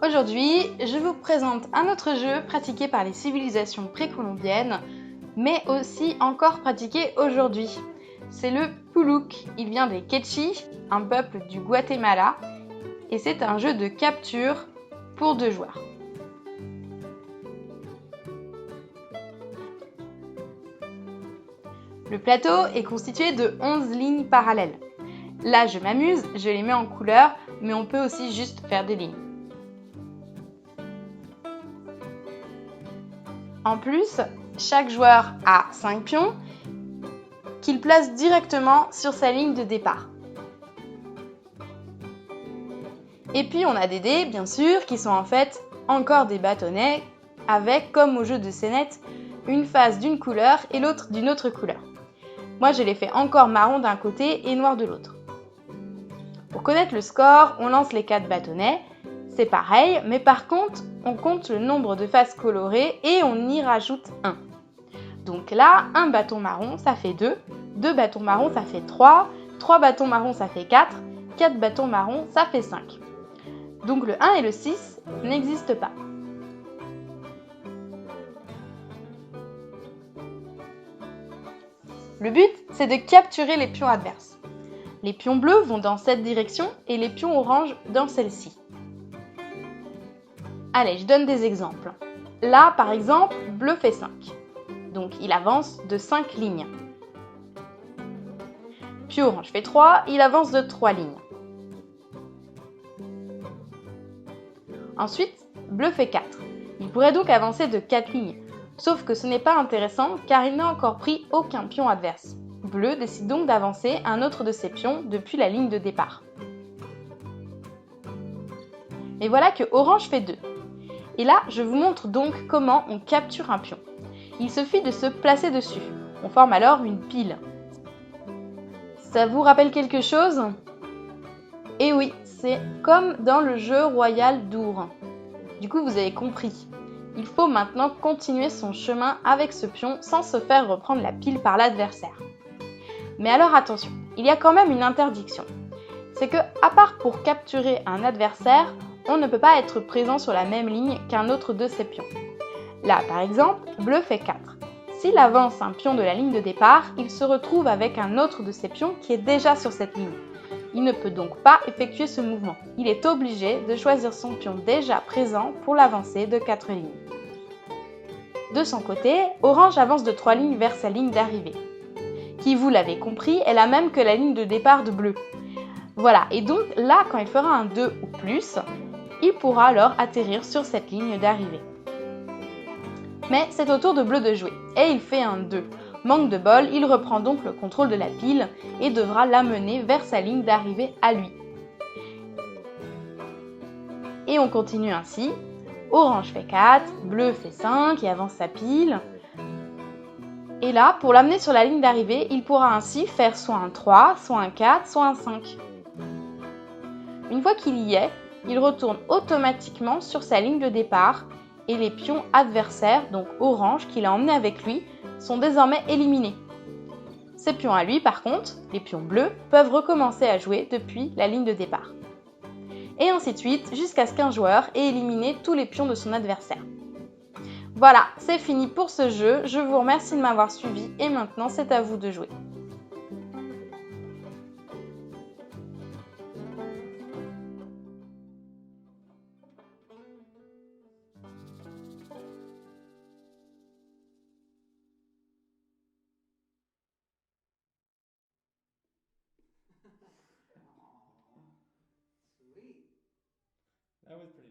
Aujourd'hui, je vous présente un autre jeu pratiqué par les civilisations précolombiennes, mais aussi encore pratiqué aujourd'hui. C'est le Puluk. Il vient des Quechis, un peuple du Guatemala, et c'est un jeu de capture pour 2 joueurs. Le plateau est constitué de 11 lignes parallèles. Là, je m'amuse, je les mets en couleur, mais on peut aussi juste faire des lignes. En plus, chaque joueur a 5 pions qu'il place directement sur sa ligne de départ. Et puis on a des dés, bien sûr, qui sont en fait encore des bâtonnets avec, comme au jeu de scénette, une face d'une couleur et l'autre d'une autre couleur. Moi, je les fais encore marron d'un côté et noir de l'autre. Pour connaître le score, on lance les 4 bâtonnets. C'est pareil, mais par contre, on compte le nombre de faces colorées et on y rajoute 1. Donc là, un bâton marron, ça fait 2. 2 bâtons marrons, ça fait 3. 3 bâtons marrons, ça fait 4. 4 bâtons marrons, ça fait 5. Donc le 1 et le 6 n'existent pas. Le but, c'est de capturer les pions adverses. Les pions bleus vont dans cette direction et les pions oranges dans celle-ci. Allez, je donne des exemples. Là, par exemple, bleu fait 5. Donc il avance de 5 lignes. Puis orange fait 3, il avance de 3 lignes. Ensuite, bleu fait 4. Il pourrait donc avancer de 4 lignes. Sauf que ce n'est pas intéressant car il n'a encore pris aucun pion adverse. Bleu décide donc d'avancer un autre de ses pions depuis la ligne de départ. Et voilà que orange fait 2. Et là, je vous montre donc comment on capture un pion. Il suffit de se placer dessus. On forme alors une pile. Ça vous rappelle quelque chose ? Eh oui, c'est comme dans le jeu royal d'Our. Du coup, vous avez compris. Il faut maintenant continuer son chemin avec ce pion sans se faire reprendre la pile par l'adversaire. Mais alors attention, il y a quand même une interdiction. C'est que, à part pour capturer un adversaire, on ne peut pas être présent sur la même ligne qu'un autre de ses pions. Là, par exemple, bleu fait 4. S'il avance un pion de la ligne de départ, il se retrouve avec un autre de ses pions qui est déjà sur cette ligne. Il ne peut donc pas effectuer ce mouvement. Il est obligé de choisir son pion déjà présent pour l'avancée de 4 lignes. De son côté, orange avance de 3 lignes vers sa ligne d'arrivée, qui, vous l'avez compris, est la même que la ligne de départ de bleu. Voilà, et donc là, quand il fera un 2 ou plus, il pourra alors atterrir sur cette ligne d'arrivée. Mais c'est au tour de bleu de jouer, et il fait un 2. Manque de bol, il reprend donc le contrôle de la pile et devra l'amener vers sa ligne d'arrivée à lui. Et on continue ainsi. Orange fait 4, bleu fait 5 et avance sa pile. Et là, pour l'amener sur la ligne d'arrivée, il pourra ainsi faire soit un 3, soit un 4, soit un 5. Une fois qu'il y est, il retourne automatiquement sur sa ligne de départ et les pions adversaires, donc orange, qu'il a emmenés avec lui, sont désormais éliminés. Ces pions à lui, par contre, les pions bleus, peuvent recommencer à jouer depuis la ligne de départ. Et ainsi de suite, jusqu'à ce qu'un joueur ait éliminé tous les pions de son adversaire. Voilà, c'est fini pour ce jeu, je vous remercie de m'avoir suivi et maintenant c'est à vous de jouer. Sweet. That was pretty